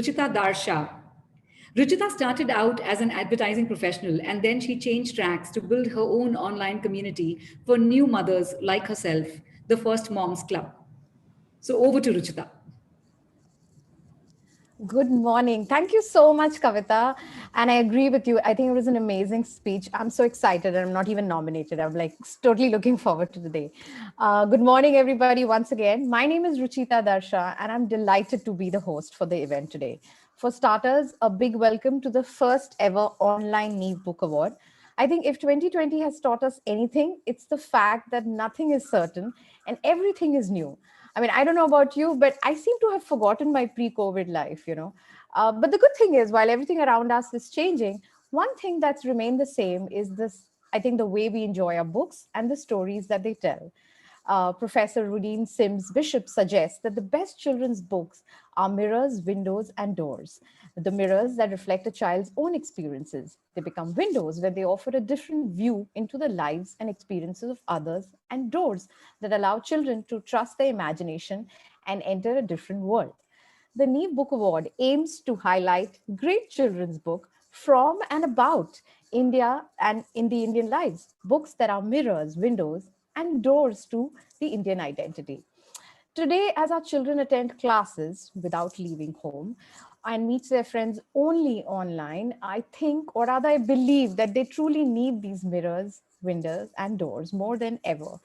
Ruchita Darsha. Ruchita started out as an advertising professional and then she changed tracks to build her own online community for new mothers like herself, the First Moms Club. So over to Ruchita. Good morning. Thank you so much, Kavita. And I agree with you. I think it was an amazing speech. I'm so excited. I'm not even nominated. I'm like totally looking forward to the day. Good morning, everybody, once again. My name is Ruchita Darsha, and I'm delighted to be the host for the event today. For starters, a big welcome to the first ever online Neve Book Award. I think if 2020 has taught us anything, it's the fact that nothing is certain and everything is new. I mean, I don't know about you, but I seem to have forgotten my pre COVID life. But the good thing is, while everything around us is changing, one thing that's remained the same is this, I think, the way we enjoy our books and the stories that they tell. Professor Rudine Sims Bishop suggests that the best children's books are mirrors, windows, and doors. The mirrors that reflect a child's own experiences. They become windows where they offer a different view into the lives and experiences of others, and doors that allow children to trust their imagination and enter a different world. The Neve Book Award aims to highlight great children's book from and about India and in the Indian lives, books that are mirrors, windows, and doors to the Indian identity. Today, as our children attend classes without leaving home and meet their friends only online, I think, or rather, I believe that they truly need these mirrors, windows, and doors more than ever.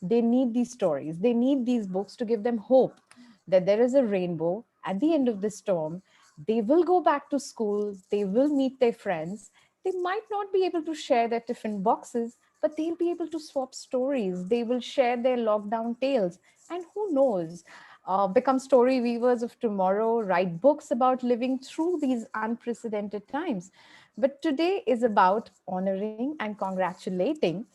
They need these stories, they need these books to give them hope that there is a rainbow at the end of the storm. They will go back to school, they will meet their friends. They might not be able to share their tiffin boxes, but they'll be able to swap stories. They will share their lockdown tales. And who knows, become story weavers of tomorrow, write books about living through these unprecedented times. But today is about honoring and congratulating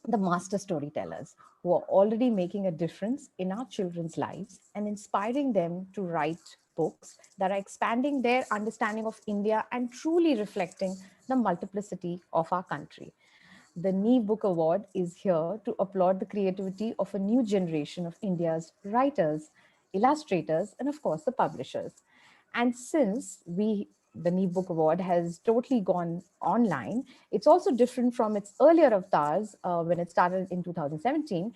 the master storytellers who are already making a difference in our children's lives and inspiring them to write books that are expanding their understanding of India and truly reflecting the multiplicity of our country. The Neve Book Award is here to applaud the creativity of a new generation of India's writers, illustrators, and of course the publishers. And since the Neve Book Award has totally gone online, it's also different from its earlier avatars when it started in 2017.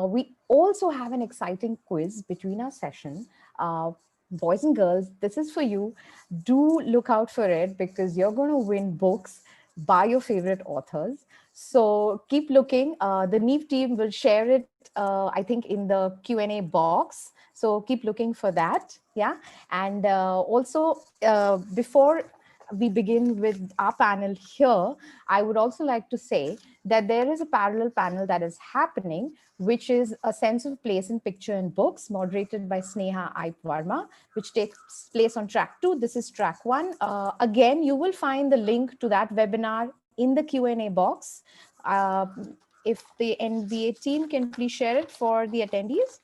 We also have an exciting quiz between our session. Boys and girls, this is for you. Do look out for it because you're going to win books by your favorite authors. So keep looking. The Neve team will share it, I think, in the Q&A box. So keep looking for that. Yeah. And also, before we begin with our panel here, I would also like to say that there is a parallel panel that is happening, which is a sense of place in picture and books, moderated by Sneha Aip Varma, which takes place on track 2. This is track 1. Again, you will find the link to that webinar in the Q&A box. Uh, if the NBA team can please share it for the attendees,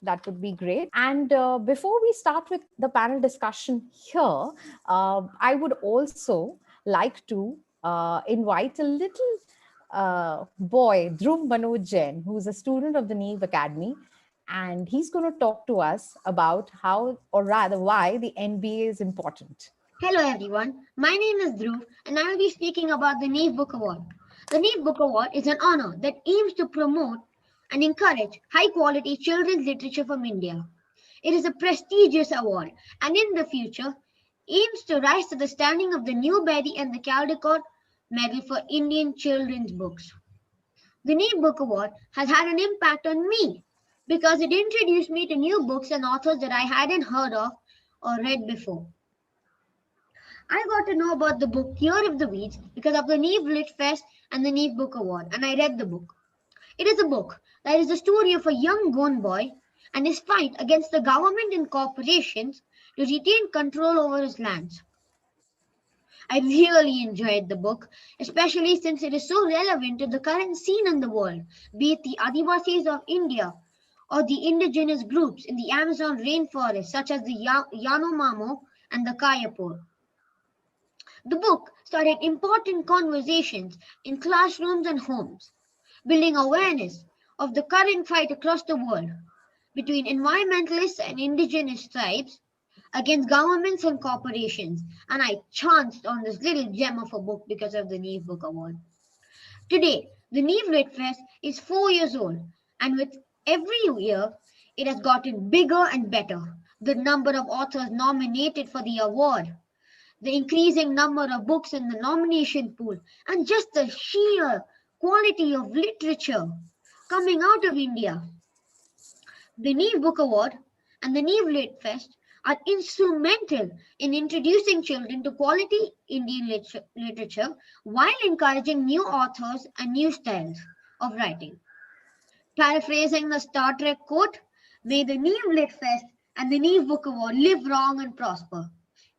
that would be great. And before we start with the panel discussion here, I would also like to invite a little boy, Dhruv Manoj Jain, who's a student of the Neve Academy. And he's going to talk to us about how, or rather, why the NBA is important. Hello everyone, my name is Dhruv and I will be speaking about the Neve Book Award. The Neve Book Award is an honor that aims to promote and encourage high quality children's literature from India. It is a prestigious award and in the future aims to rise to the standing of the New Beatty and the Caldecott Medal for Indian children's books. The Neve Book Award has had an impact on me because it introduced me to new books and authors that I hadn't heard of or read before. I got to know about the book Year of the Weeds because of the Neve Lit Fest and the Neve Book Award, and I read the book. It is a book that is the story of a young Goan boy and his fight against the government and corporations to retain control over his lands. I really enjoyed the book, especially since it is so relevant to the current scene in the world, be it the Adivasis of India or the indigenous groups in the Amazon rainforest, such as the Yanomamo and the Kayapur. The book started important conversations in classrooms and homes, building awareness of the current fight across the world between environmentalists and indigenous tribes against governments and corporations, and I chanced on this little gem of a book because of the Neve Book Award. Today, the Neve Lit Fest is 4 years old, and with every year, it has gotten bigger and better. The number of authors nominated for the award, the increasing number of books in the nomination pool, and just the sheer quality of literature coming out of India. The Neve Book Award and the Neve Lit Fest are instrumental in introducing children to quality Indian literature while encouraging new authors and new styles of writing. Paraphrasing the Star Trek quote, may the Neve Lit Fest and the Neve Book Award live long and prosper.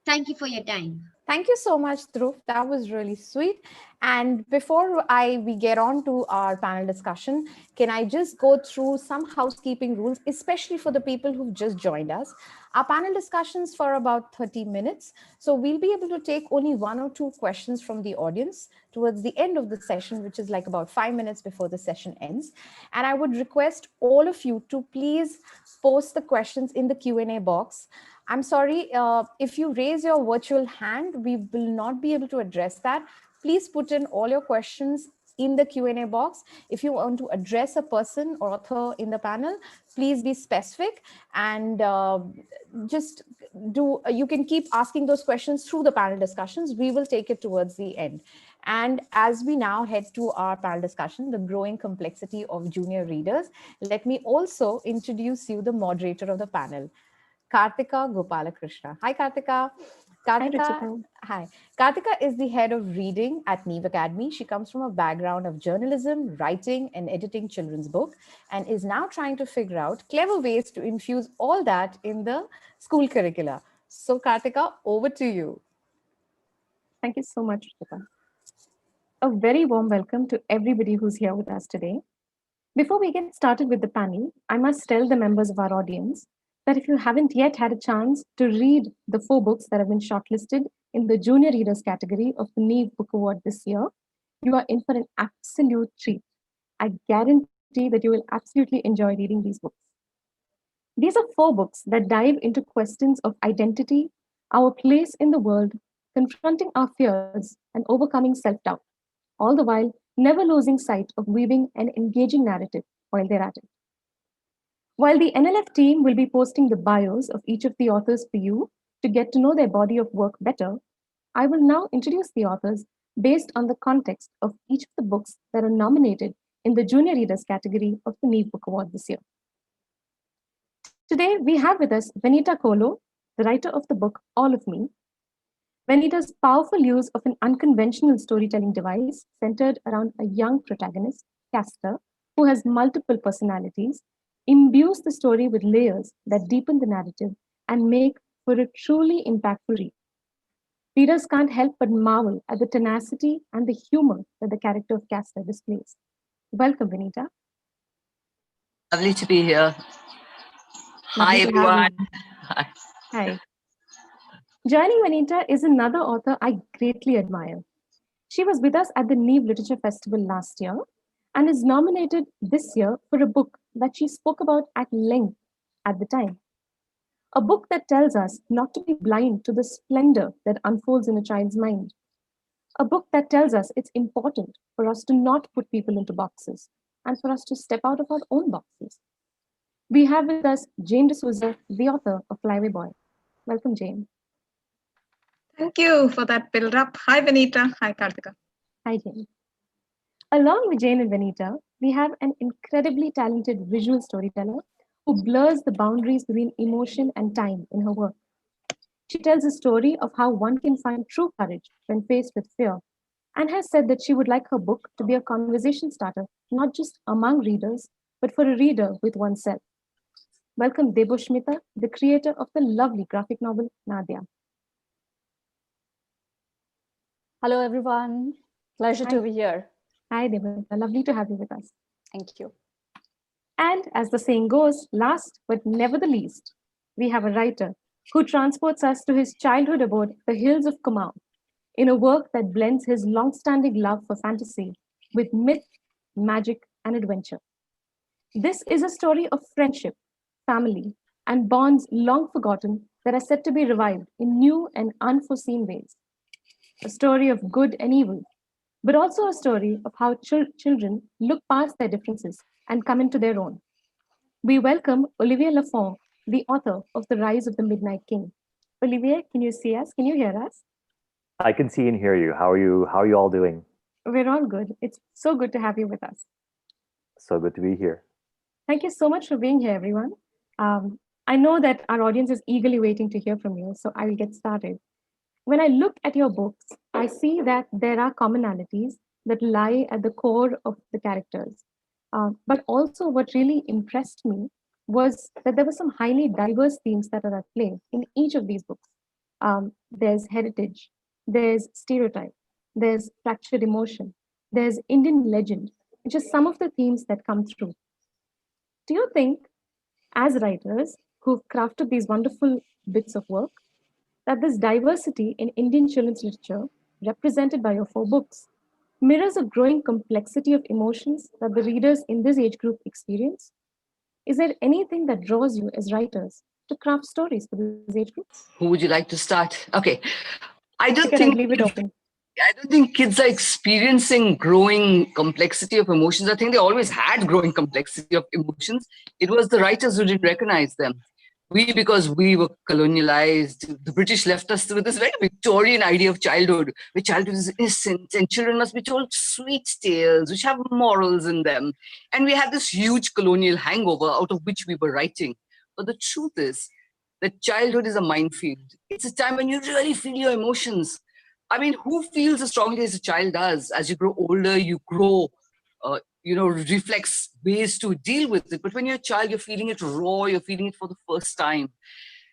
Thank you for your time. Thank you so much, Dhruv. That was really sweet. And before we get on to our panel discussion, can I just go through some housekeeping rules, especially for the people who've just joined us? Our panel discussions for about 30 minutes. So we'll be able to take only 1 or 2 questions from the audience towards the end of the session, which is like about 5 minutes before the session ends. And I would request all of you to please post the questions in the Q&A box. I'm sorry, if you raise your virtual hand, we will not be able to address that. Please put in all your questions in the Q&A box. If you want to address a person or author in the panel, please be specific and you can keep asking those questions through the panel discussions. We will take it towards the end. And as we now head to our panel discussion, the growing complexity of junior readers, let me also introduce you the moderator of the panel, Karthika Gopalakrishna. Hi, Karthika. Karthika, hi. Karthika is the head of reading at Neve Academy. She comes from a background of journalism, writing, and editing children's book, and is now trying to figure out clever ways to infuse all that in the school curricula. So, Karthika, over to you. Thank you so much, Rita. A very warm welcome to everybody who's here with us today. Before we get started with the panel, I must tell the members of our audience that if you haven't yet had a chance to read the 4 books that have been shortlisted in the Junior Readers category of the Neve Book Award this year, you are in for an absolute treat. I guarantee that you will absolutely enjoy reading these books. These are 4 books that dive into questions of identity, our place in the world, confronting our fears, and overcoming self-doubt, all the while never losing sight of weaving an engaging narrative while they're at it. While the NLF team will be posting the bios of each of the authors for you to get to know their body of work better, I will now introduce the authors based on the context of each of the books that are nominated in the Junior Readers category of the Neve Book Award this year. Today, we have with us Venita Kolo, the writer of the book All of Me. Venita's powerful use of an unconventional storytelling device centered around a young protagonist, Castor, who has multiple personalities, imbues the story with layers that deepen the narrative and make for a truly impactful read. Readers can't help but marvel at the tenacity and the humor that the character of Castor displays. Welcome, Venita. Lovely to be here. Hi, everyone. Hi. Hi. Joining Venita is another author I greatly admire. She was with us at the Neve Literature Festival last year and is nominated this year for a book that she spoke about at length at the time. A book that tells us not to be blind to the splendor that unfolds in a child's mind. A book that tells us it's important for us to not put people into boxes and for us to step out of our own boxes. We have with us Jane D'Souza, the author of Flyaway Boy. Welcome, Jane. Thank you for that build-up. Hi, Venita. Hi, Karthika. Hi, Jane. Along with Jane and Venita, we have an incredibly talented visual storyteller who blurs the boundaries between emotion and time in her work. She tells a story of how one can find true courage when faced with fear, and has said that she would like her book to be a conversation starter, not just among readers, but for a reader with oneself. Welcome, Deboshmita, the creator of the lovely graphic novel, Nadia. Hello, everyone. Pleasure to be here. Hi, Deboshmita. Lovely to have you with us. Thank you. And as the saying goes, last but never the least, we have a writer who transports us to his childhood abode, the hills of Kumaon, in a work that blends his long-standing love for fantasy with myth, magic, and adventure. This is a story of friendship, family, and bonds long forgotten that are set to be revived in new and unforeseen ways. A story of good and evil, but also a story of how children look past their differences and come into their own. We welcome Olivier Lafont, the author of The Rise of the Midnight King. Olivier, can you see us? Can you hear us? I can see and hear you. How are you? How are you all doing? We're all good. It's so good to have you with us. So good to be here. Thank you so much for being here, everyone. I know that our audience is eagerly waiting to hear from you, so I will get started. When I look at your books, I see that there are commonalities that lie at the core of the characters. But also what really impressed me was that there were some highly diverse themes that are at play in each of these books. There's heritage, there's stereotype, there's fractured emotion, there's Indian legend, which is some of the themes that come through. Do you think, as writers who've crafted these wonderful bits of work, that this diversity in Indian children's literature, represented by your 4 books, mirrors a growing complexity of emotions that the readers in this age group experience? Is there anything that draws you as writers to craft stories for this age group? Who would you like to start? Okay. I don't leave it open. I don't think kids are experiencing growing complexity of emotions. I think they always had growing complexity of emotions. It was the writers who didn't recognize them. Because we were colonialized, the British left us with this very Victorian idea of childhood, where childhood is innocent and children must be told sweet tales which have morals in them. And we had this huge colonial hangover out of which we were writing. But the truth is that childhood is a minefield. It's a time when you really feel your emotions. I mean, who feels as strongly as a child does? As you grow older, you grow, reflex ways to deal with it. But when you're a child, you're feeling it raw, you're feeling it for the first time.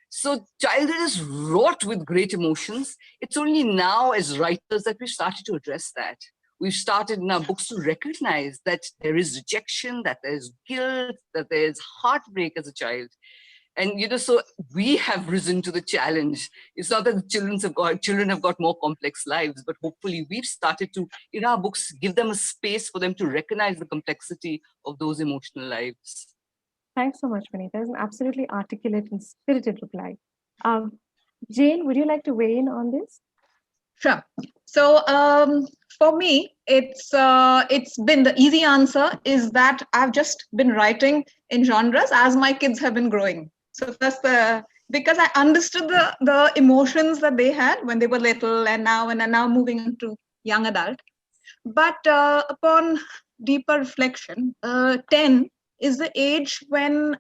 So childhood is wrought with great emotions. It's only now as writers that we've started to address that. We've started in our books to recognize that there is rejection, that there's guilt, that there's heartbreak as a child. And, so we have risen to the challenge. It's not that the children have got more complex lives, but hopefully we've started to, in our books, give them a space for them to recognize the complexity of those emotional lives. Thanks so much, Vanita. That's an absolutely articulate and spirited reply. Jane, would you like to weigh in on this? Sure. So for me, it's been the easy answer is that I've just been writing in genres as my kids have been growing. So that's because I understood the emotions that they had when they were little and now moving into young adult. But upon deeper reflection, 10 is the age when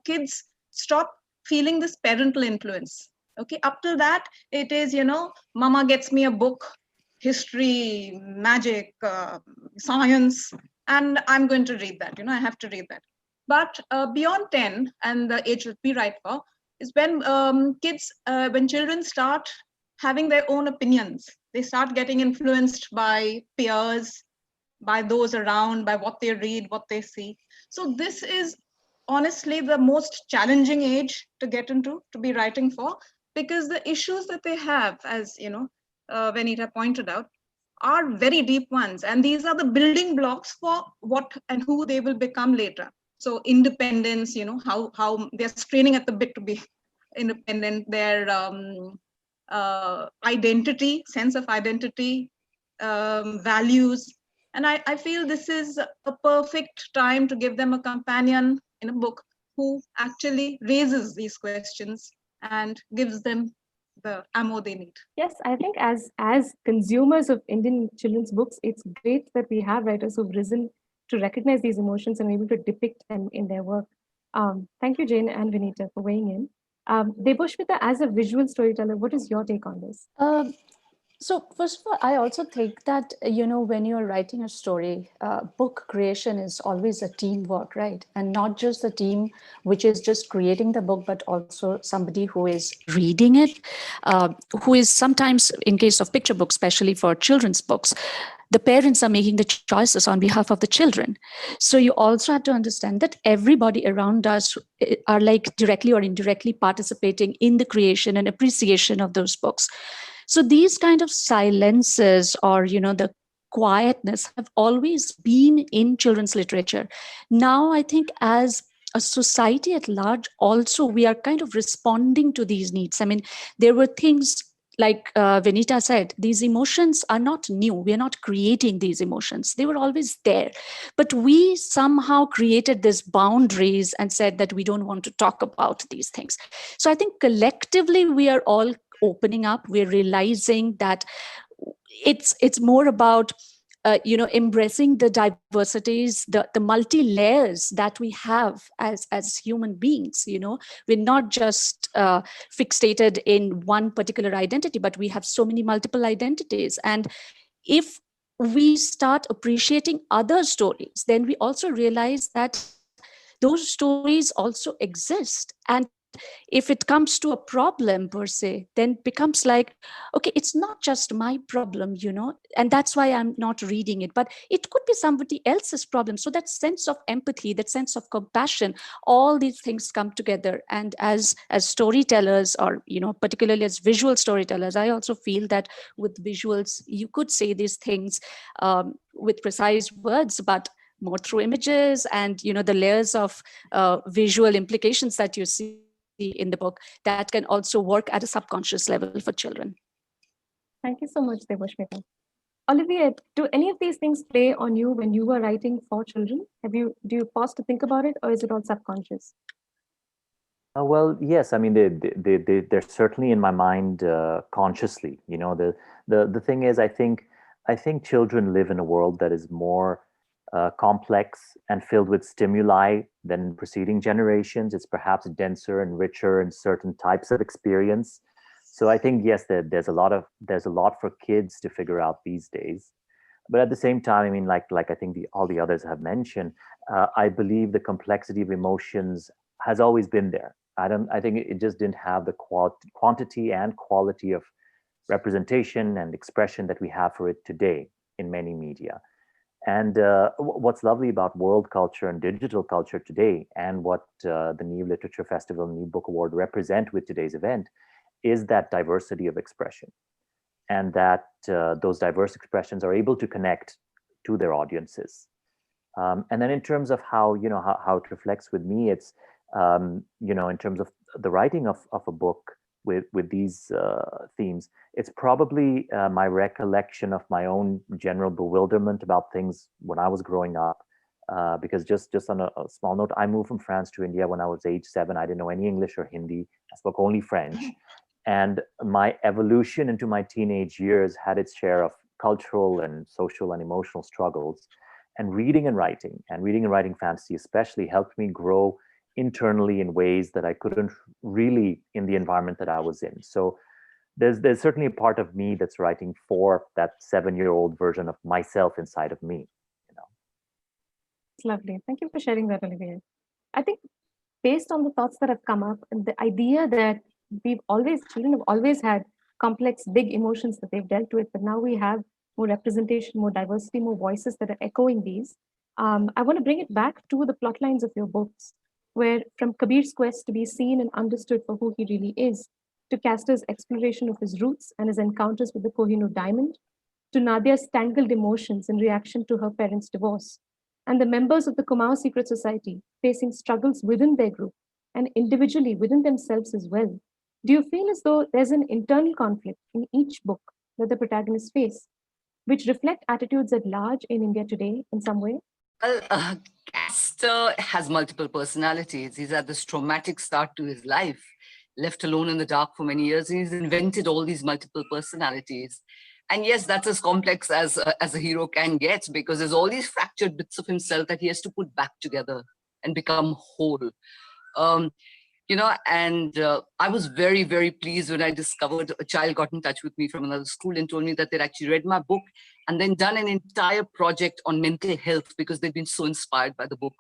kids stop feeling this parental influence. Okay, up till that, it is, mama gets me a book, history, magic, science, and I'm going to read that, I have to read that. But beyond 10, and the age that we write for, is when when children start having their own opinions. They start getting influenced by peers, by those around, by what they read, what they see. So this is honestly the most challenging age to get into, to be writing for, because the issues that they have, as Vanita pointed out, are very deep ones. And these are the building blocks for what and who they will become later. So independence, how they're straining at the bit to be independent, their identity, sense of identity, values. And I feel this is a perfect time to give them a companion in a book who actually raises these questions and gives them the ammo they need. Yes, I think as consumers of Indian children's books, it's great that we have writers who've risen to recognize these emotions and able to depict them in their work. Thank you, Jane and Vanita, for weighing in. Debashmita, as a visual storyteller, what is your take on this? So first of all, I also think that, when you're writing a story, book creation is always a teamwork, right? And not just the team which is just creating the book, but also somebody who is reading it, who is sometimes, in case of picture books, especially for children's books, the parents are making the choices on behalf of the children. So you also have to understand that everybody around us are like directly or indirectly participating in the creation and appreciation of those books. So these kind of silences or, the quietness have always been in children's literature. Now, I think as a society at large, also, we are kind of responding to these needs. I mean, there were things like Vinita said, these emotions are not new. We are not creating these emotions. They were always there. But we somehow created these boundaries and said that we don't want to talk about these things. So I think collectively, we are all opening up. We're realizing that it's more about embracing the diversities, the multi layers that we have as human beings. We're not just fixated in one particular identity, but we have so many multiple identities. And if we start appreciating other stories, then we also realize that those stories also exist. And if it comes to a problem per se, then it becomes like, okay, it's not just my problem, and that's why I'm not reading it, but it could be somebody else's problem. So that sense of empathy, that sense of compassion, all these things come together. And as storytellers, or particularly as visual storytellers, I also feel that with visuals, you could say these things with precise words, but more through images and the layers of visual implications that you see in the book, that can also work at a subconscious level for children. Thank you so much, Debashmita. Olivier, do any of these things play on you when you were writing for children? Do you pause to think about it, or is it all subconscious? Well, yes. I mean, they're certainly in my mind consciously. The thing is, I think children live in a world that is more complex and filled with stimuli than preceding generations. It's perhaps denser and richer in certain types of experience. So I think, yes, there's a lot for kids to figure out these days. But at the same time, I mean, like I think all the others have mentioned, I believe the complexity of emotions has always been there. I think it just didn't have the quantity and quality of representation and expression that we have for it today in many media. And what's lovely about world culture and digital culture today, and what the New Literature Festival and New Book Award represent with today's event, is that diversity of expression, and that those diverse expressions are able to connect to their audiences. And then in terms of how it reflects with me, it's in terms of the writing of a book with these themes, it's probably my recollection of my own general bewilderment about things when I was growing up. Because just on a small note, I moved from France to India when I was age 7. I didn't know any English or Hindi. I spoke only French. And my evolution into my teenage years had its share of cultural and social and emotional struggles. And reading and writing fantasy especially helped me grow internally in ways that I couldn't really in the environment that I was in. So there's certainly a part of me that's writing for that 7-year-old version of myself inside of me. It's lovely. Thank you for sharing that, Olivier. I think based on the thoughts that have come up, and the idea that children have always had complex, big emotions that they've dealt with, but now we have more representation, more diversity, more voices that are echoing these. I want to bring it back to the plot lines of your books, where from Kabir's quest to be seen and understood for who he really is, to Castor's exploration of his roots and his encounters with the Kohinoor diamond, to Nadia's tangled emotions in reaction to her parents' divorce, and the members of the Kumaon Secret Society facing struggles within their group and individually within themselves as well. Do you feel as though there's an internal conflict in each book that the protagonists face, which reflect attitudes at large in India today in some way? Well, Castor has multiple personalities. He's had this traumatic start to his life, left alone in the dark for many years, and he's invented all these multiple personalities. And yes, that's as complex as a hero can get, because there's all these fractured bits of himself that he has to put back together and become whole. And I was very, very pleased when I discovered a child got in touch with me from another school and told me that they'd actually read my book and then done an entire project on mental health because they've been so inspired by the book.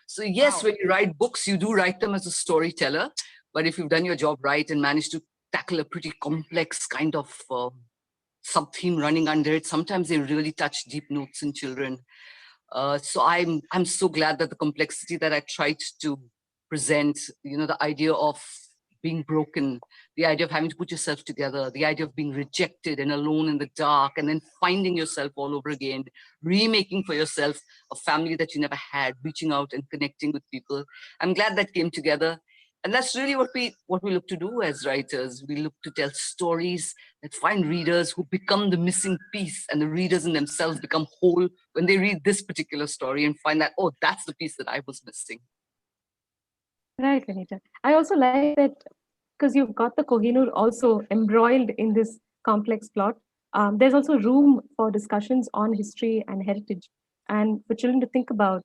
So yes, when you write books, you do write them as a storyteller, but if you've done your job right and managed to tackle a pretty complex kind of sub-theme running under it, sometimes they really touch deep notes in children. So I'm so glad that the complexity that I tried to present, the idea of being broken, the idea of having to put yourself together, the idea of being rejected and alone in the dark, and then finding yourself all over again, remaking for yourself a family that you never had, reaching out and connecting with people. I'm glad that came together. And that's really what we look to do as writers. We look to tell stories that find readers who become the missing piece, and the readers in themselves become whole when they read this particular story and find that, oh, that's the piece that I was missing. Right, Vanita. I also like that because you've got the Kohinoor also embroiled in this complex plot. There's also room for discussions on history and heritage, and for children to think about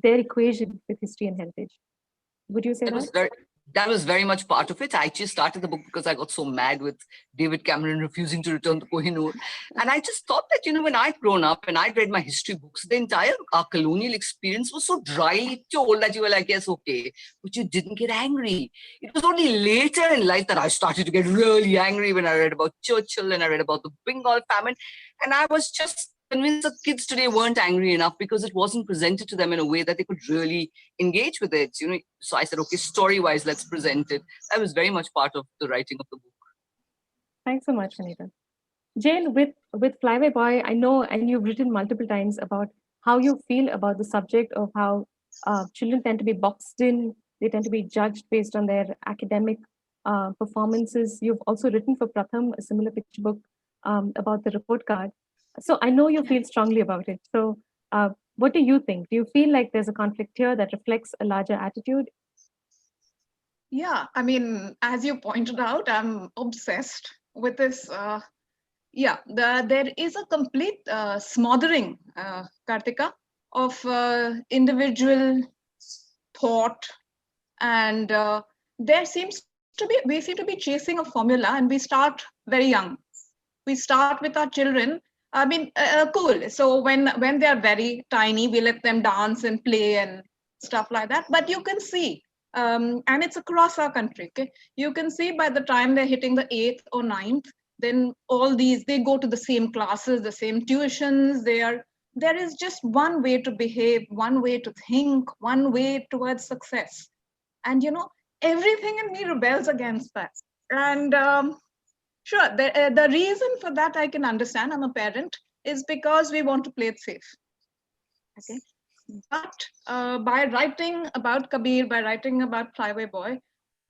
their equation with history and heritage. Would you say that? That was very much part of it. I actually started the book because I got so mad with David Cameron refusing to return to Kohinoor. And I just thought that, when I'd grown up and I'd read my history books, the entire colonial experience was so dryly told that you were like, yes, okay, but you didn't get angry. It was only later in life that I started to get really angry when I read about Churchill and I read about the Bengal famine. And I was just convinced that kids today weren't angry enough because it wasn't presented to them in a way that they could really engage with it. So I said, okay, story-wise, let's present it. That was very much part of the writing of the book. Thanks so much, Vanita. Jane, with Flyaway Boy, I know, and you've written multiple times about how you feel about the subject of how children tend to be boxed in, they tend to be judged based on their academic performances. You've also written for Pratham a similar picture book about the report card. So I know you feel strongly about it. So what do you think? Do you feel like there's a conflict here that reflects a larger attitude? Yeah, I mean, as you pointed out, I'm obsessed with this. There is a complete smothering, Kartika, of individual thought. And we seem to be chasing a formula, and we start very young. We start with our children. I mean, cool. So when they are very tiny, we let them dance and play and stuff like that. But you can see, and it's across our country. Okay, you can see by the time they're hitting the 8th or 9th, then they go to the same classes, the same tuitions. There is just one way to behave, one way to think, one way towards success, and everything in me rebels against that. And sure, the reason for that I can understand. I'm a parent, is because we want to play it safe. Okay, but by writing about Kabir, by writing about Flyaway Boy,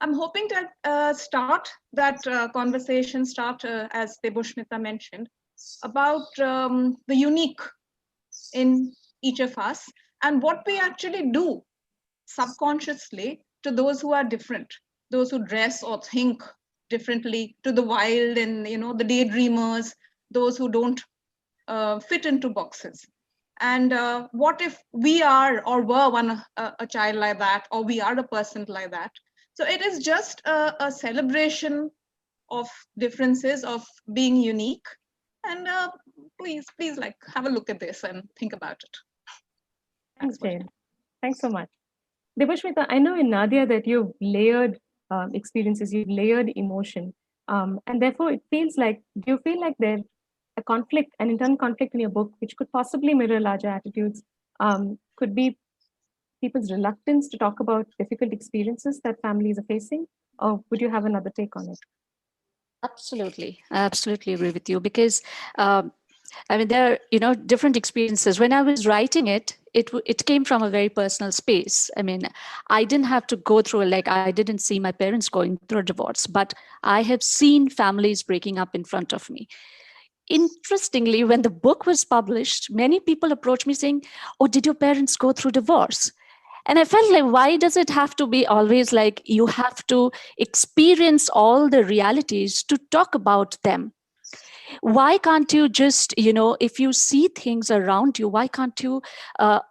I'm hoping to start that conversation, as Debusmita mentioned, about the unique in each of us and what we actually do subconsciously to those who are different, those who dress or think differently, to the wild and the daydreamers, those who don't fit into boxes. And what if we are or were a child like that, or we are a person like that? So it is just a celebration of differences, of being unique. And please, have a look at this and think about it. Thanks, Jane. Thanks so much. Debusmita, I know in Nadia that you've layered experiences, you've layered emotion. And therefore, it feels like, do you feel like there's a conflict, an internal conflict in your book, which could possibly mirror larger attitudes, could be people's reluctance to talk about difficult experiences that families are facing? Or would you have another take on it? Absolutely. I absolutely agree with you, because there are, different experiences. When I was writing it came from a very personal space. I mean, I didn't have to go through, I didn't see my parents going through a divorce, but I have seen families breaking up in front of me. Interestingly, when the book was published, many people approached me saying, "Oh, did your parents go through divorce?" And I felt like, why does it have to be always like you have to experience all the realities to talk about them? Why can't you just, if you see things around you, why can't you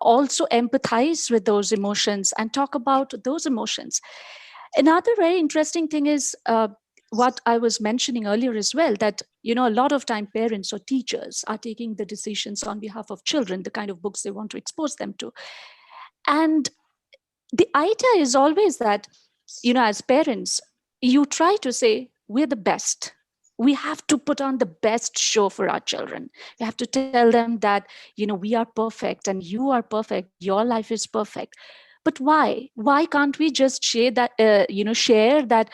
also empathize with those emotions and talk about those emotions? Another very interesting thing is what I was mentioning earlier as well, that, a lot of time parents or teachers are taking the decisions on behalf of children, the kind of books they want to expose them to. And the idea is always that, as parents, you try to say, we're the best. We have to put on the best show for our children. We have to tell them that, we are perfect and you are perfect. Your life is perfect. But why? Why can't we just share that, share that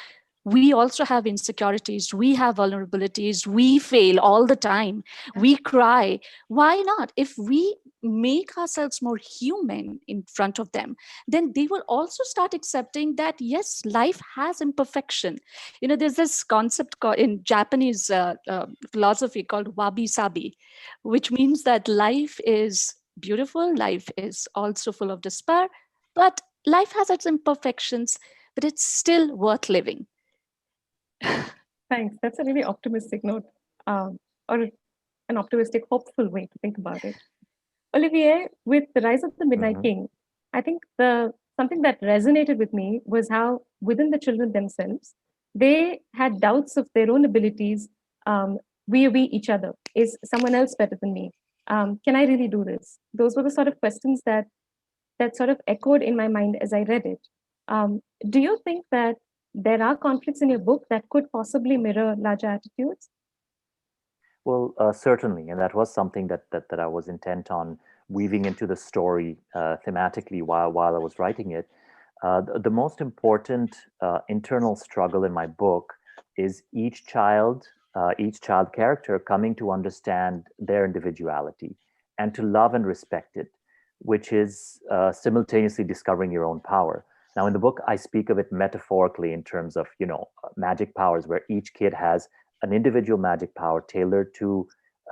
we also have insecurities, we have vulnerabilities, we fail all the time, we cry. Why not? If we make ourselves more human in front of them, then they will also start accepting that, yes, life has imperfection. There's this concept in Japanese philosophy called wabi sabi, which means that life is beautiful, life is also full of despair, but life has its imperfections, but it's still worth living. Thanks. That's a really optimistic note, or an optimistic, hopeful way to think about it. Olivier, with the rise of the Midnight King, I think something that resonated with me was how within the children themselves, they had doubts of their own abilities. We each other. Is someone else better than me? Can I really do this? Those were the sort of questions that sort of echoed in my mind as I read it. Do you think that there are conflicts in your book that could possibly mirror larger attitudes? Well, certainly, and that was something that I was intent on weaving into the story thematically while I was writing it. The most important internal struggle in my book is each child character coming to understand their individuality and to love and respect it, which is simultaneously discovering your own power. Now, in the book, I speak of it metaphorically in terms of, magic powers, where each kid has an individual magic power tailored to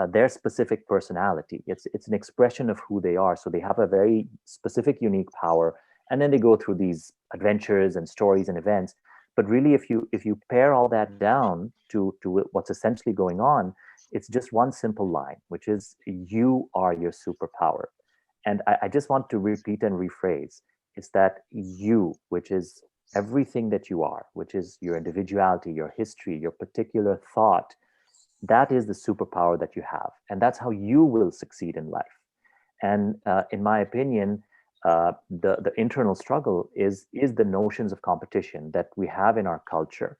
their specific personality. It's an expression of who they are. So they have a very specific, unique power, and then they go through these adventures and stories and events. But really, if you pare all that down to what's essentially going on, it's just one simple line, which is, you are your superpower. And I just want to repeat and rephrase. It's that you, which is everything that you are, which is your individuality, your history, your particular thought, that is the superpower that you have. And that's how you will succeed in life. And in my opinion, the internal struggle is the notions of competition that we have in our culture.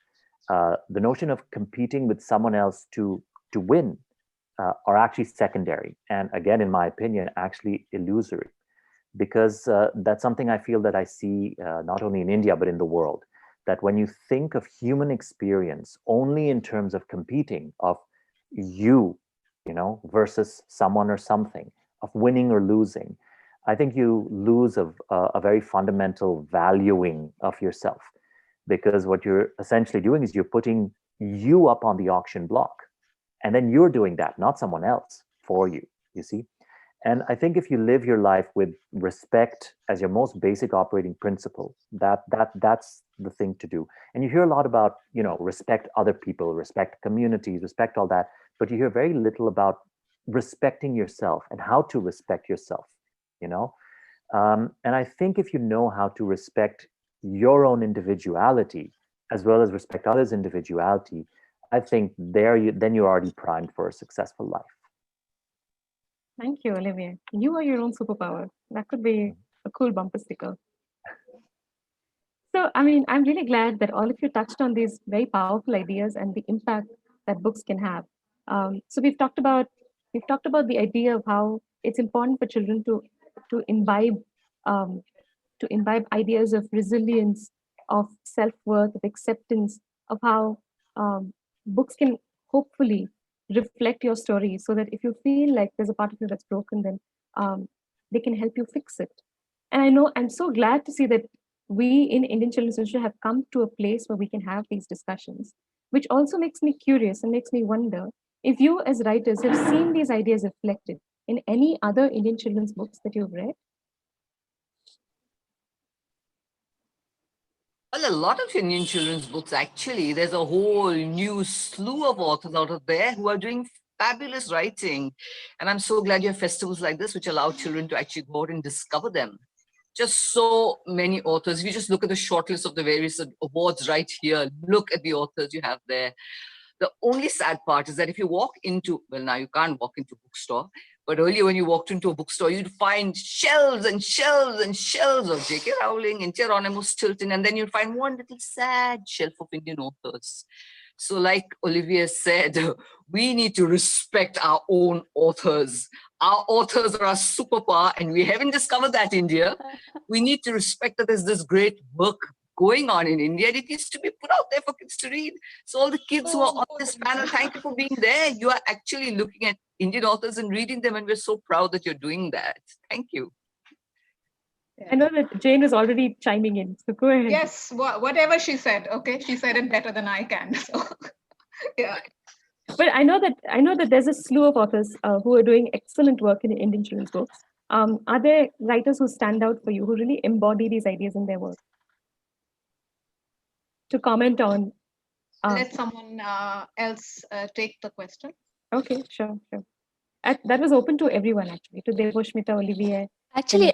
The notion of competing with someone else to win are actually secondary. And again, in my opinion, actually illusory. Because that's something I feel that I see not only in India, but in the world, that when you think of human experience only in terms of competing, of you versus someone or something, of winning or losing, I think you lose a very fundamental valuing of yourself. Because what you're essentially doing is you're putting you up on the auction block, and then you're doing that, not someone else for you, you see? And I think if you live your life with respect as your most basic operating principle, that's the thing to do. And you hear a lot about, respect other people, respect communities, respect all that, but you hear very little about respecting yourself and how to respect yourself, And I think if you know how to respect your own individuality, as well as respect others' individuality, I think then you're already primed for a successful life. Thank you, Olivier. You are your own superpower. That could be a cool bumper sticker. So, I'm really glad that all of you touched on these very powerful ideas and the impact that books can have. So we've talked about the idea of how it's important for children to imbibe ideas of resilience, of self-worth, of acceptance, of how books can hopefully reflect your story, so that if you feel like there's a part of you that's broken, then they can help you fix it. And I'm so glad to see that we in Indian Children's Institute have come to a place where we can have these discussions, which also makes me curious and makes me wonder if you as writers have seen these ideas reflected in any other Indian children's books that you've read. Well, a lot of Indian children's books, actually. There's a whole new slew of authors out of there who are doing fabulous writing. And I'm so glad you have festivals like this, which allow children to actually go out and discover them. Just so many authors. If you just look at the shortlist of the various awards right here, look at the authors you have there. The only sad part is that if you walk into, well, now you can't walk into a bookstore, but earlier when you walked into a bookstore, you'd find shelves and shelves and shelves of J.K. Rowling and Geronimo Stilton, and then you'd find one little sad shelf of Indian authors. So like Olivier said, we need to respect our own authors. Our authors are our superpower, and we haven't discovered that, India. We need to respect that there's this great work going on in India. And it needs to be put out there for kids to read. So all the kids who are on this panel, thank you for being there. You are actually looking at Indian authors and reading them, and we're so proud that you're doing that. Thank you. I know that Jane is already chiming in, so go ahead. Yes, whatever she said, okay, she said it better than I can. So, yeah. But I know that there's a slew of authors who are doing excellent work in Indian children's books. Are there writers who stand out for you, who really embody these ideas in their work? To comment on. Let someone else take the question. Okay, sure. That was open to everyone, actually, to Devoshmita, Olivier. Actually,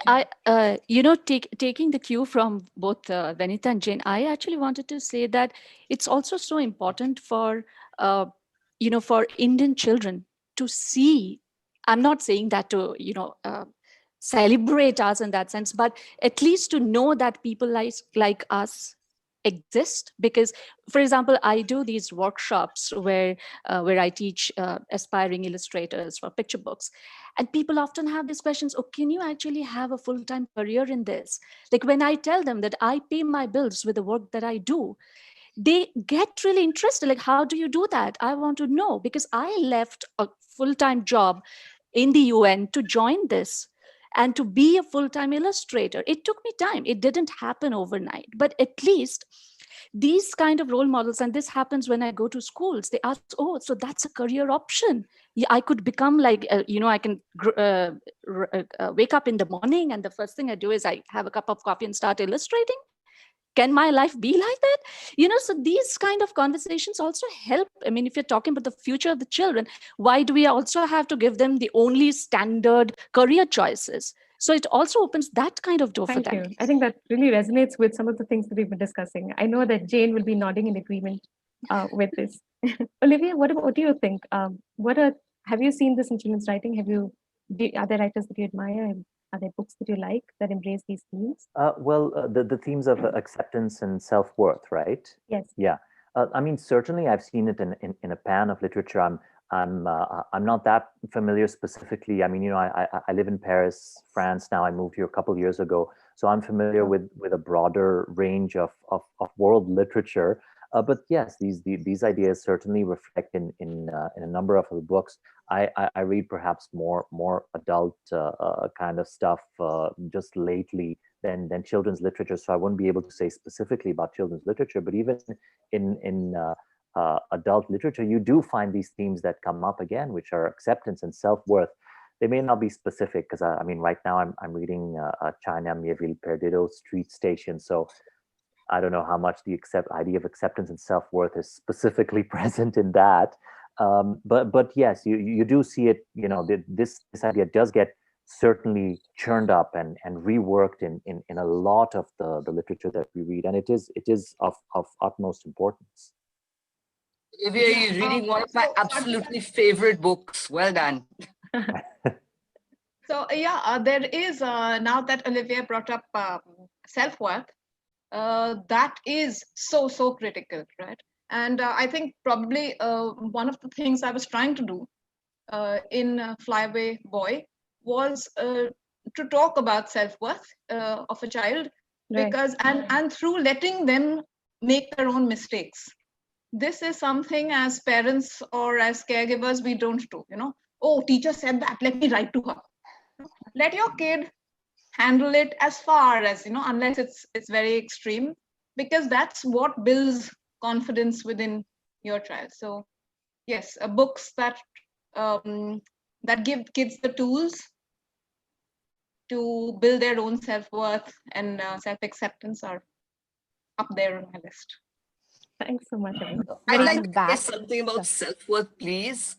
taking the cue from both Vanitha and Jane, I actually wanted to say that it's also so important for, for Indian children to see. I'm not saying that to, celebrate us in that sense, but at least to know that people like us exist. Because, for example, I do these workshops where I teach aspiring illustrators for picture books, and people often have these questions: oh, can you actually have a full-time career in this? Like, when I tell them that I pay my bills with the work that I do, they get really interested. Like, how do you do that? I want to know, because I left a full-time job in the UN to join this and to be a full-time illustrator. It took me time. It didn't happen overnight, but at least these kind of role models, and this happens when I go to schools, they ask, oh, so that's a career option. Yeah, I could become like, I can wake up in the morning and the first thing I do is I have a cup of coffee and start illustrating. Can my life be like that? So these kind of conversations also help. I mean, if you're talking about the future of the children, why do we also have to give them the only standard career choices? So it also opens that kind of door for them. Thank you. I think that really resonates with some of the things that we've been discussing. I know that Jane will be nodding in agreement with this. Olivia, what do you think? Have you seen this in children's writing? Are there writers that you admire? Are there books that you like that embrace these themes? The themes of acceptance and self-worth, right? Yes. Yeah. I mean, certainly I've seen it in a pan of literature. I'm not that familiar specifically. I mean, I live in Paris, France now. I moved here a couple of years ago, so I'm familiar with a broader range of world literature. But yes, these ideas certainly reflect in a number of the books. I read perhaps more adult kind of stuff just lately than children's literature. So I wouldn't be able to say specifically about children's literature, but even in adult literature, you do find these themes that come up again, which are acceptance and self-worth. They may not be specific, because I mean, right now I'm reading China Mieville Perdido Street Station. So I don't know how much the idea of acceptance and self-worth is specifically present in that. But yes, you do see it. This idea does get certainly churned up and reworked in a lot of the literature that we read, and it is of utmost importance. Olivia, you're reading one of my absolutely favorite books. Well done. So yeah, there is now that Olivia brought up self-worth, that is so critical, right? And I think probably one of the things I was trying to do in Flyaway Boy was to talk about self-worth of a child, because and through letting them make their own mistakes. This is something as parents or as caregivers we don't do. Oh, teacher said that, let me write to her. Let your kid handle it as far as, unless it's very extreme, because that's what builds confidence within your child. So yes, books that give kids the tools to build their own self-worth and self-acceptance are up there on my list. Thanks so much. I'd like to say something about self-worth, please.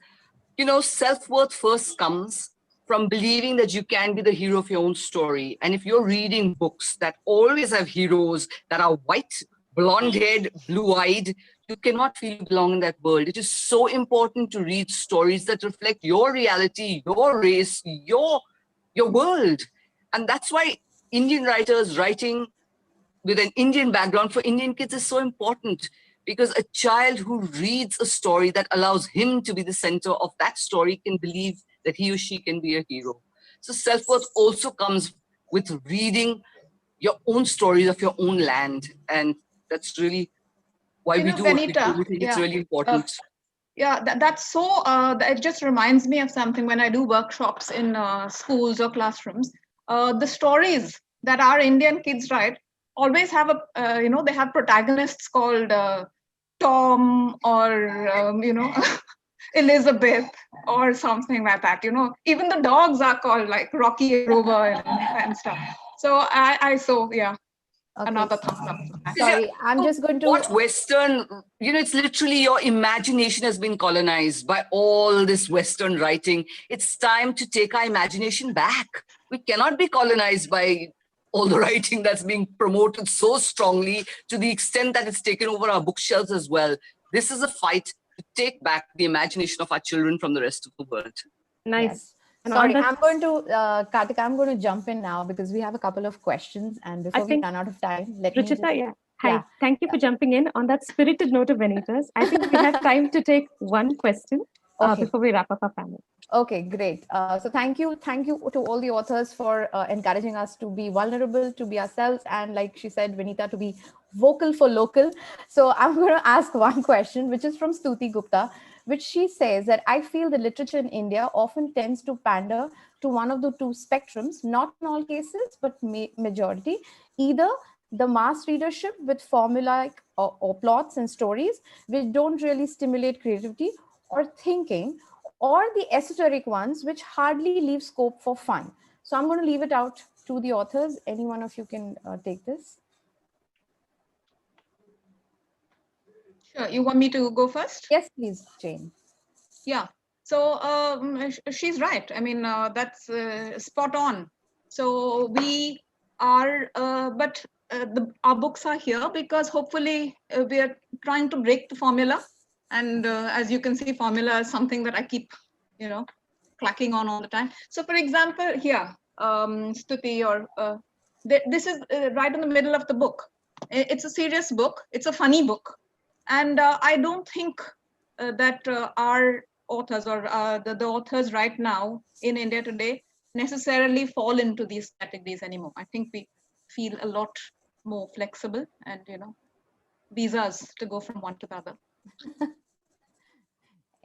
Self-worth first comes from believing that you can be the hero of your own story. And if you're reading books that always have heroes that are white, blonde-haired, blue-eyed, you cannot feel you belong in that world. It is so important to read stories that reflect your reality, your race, your world. And that's why Indian writers writing with an Indian background for Indian kids is so important, because a child who reads a story that allows him to be the center of that story can believe that he or she can be a hero. So self-worth also comes with reading your own stories of your own land. And that's really why we do what we do. Vanita, We think it's really important. Yeah, that's so, it just reminds me of something when I do workshops in schools or classrooms. The stories that our Indian kids write always have they have protagonists called Tom or, Elizabeth or something like that, Even the dogs are called like Rocky and Rover and stuff. So Okay. another thumbs up. Sorry, I'm just going to. What Western, it's literally your imagination has been colonized by all this Western writing. It's time to take our imagination back. We cannot be colonized by all the writing that's being promoted so strongly to the extent that it's taken over our bookshelves as well. This is a fight to take back the imagination of our children from the rest of the world. Nice. Yes. Sorry, I'm going to, Kartika, I'm going to jump in now because we have a couple of questions, and before we run out of time, let me just... Hi, thank you for jumping in. On that spirited note of Vanita's, I think we have time to take one question before we wrap up our panel. Okay, great. So thank you to all the authors for encouraging us to be vulnerable, to be ourselves, and like she said, Vanita, to be vocal for local. So I'm going to ask one question, which is from Stuti Gupta, which she says that I feel the literature in India often tends to pander to one of the two spectrums, not in all cases, but majority, either the mass readership with formulaic or plots and stories, which don't really stimulate creativity or thinking, or the esoteric ones, which hardly leave scope for fun. So I'm going to leave it out to the authors. Any one of you can take this. Sure. You want me to go first? Yes, please, Jane. Yeah. So she's right. I mean, that's spot on. So we are, our books are here because hopefully we are trying to break the formula. And as you can see, formula is something that I keep, clacking on all the time. So for example, here, Stuti, or this is right in the middle of the book. It's a serious book. It's a funny book. And I don't think that our authors or the authors right now in India today necessarily fall into these categories anymore. I think we feel a lot more flexible and, visas to go from one to the other.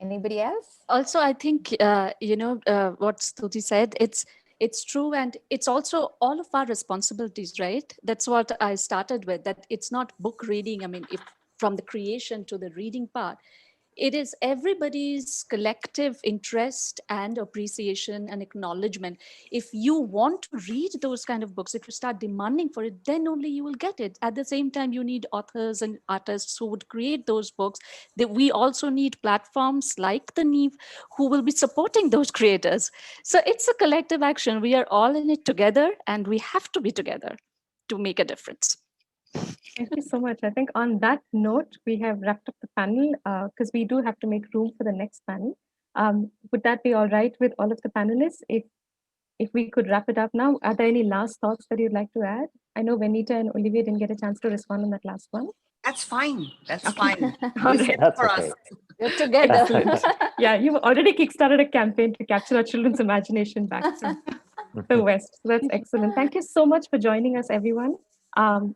Anybody else? Also, I think, what Stuti said, it's true. And it's also all of our responsibilities, right? That's what I started with, that it's not book reading. I mean, if from the creation to the reading part, it is everybody's collective interest and appreciation and acknowledgement. If you want to read those kind of books, if you start demanding for it, then only you will get it. At the same time, you need authors and artists who would create those books. We also need platforms like the Neev who will be supporting those creators. So it's a collective action. We are all in it together, and we have to be together to make a difference. Thank you so much. I think on that note, we have wrapped up the panel because we do have to make room for the next panel. Would that be all right with all of the panelists? If we could wrap it up now, are there any last thoughts that you'd like to add? I know Vanita and Olivier didn't get a chance to respond on that last one. That's fine. That's fine. That's okay. You're together. Yeah, you've already kickstarted a campaign to capture our children's imagination back from the West. So that's excellent. Thank you so much for joining us, everyone.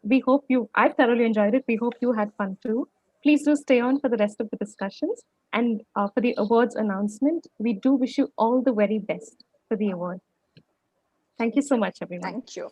We hope I've thoroughly enjoyed it. We hope you had fun too. Please do stay on for the rest of the discussions. And for the awards announcement, we do wish you all the very best for the award. Thank you so much, everyone. Thank you.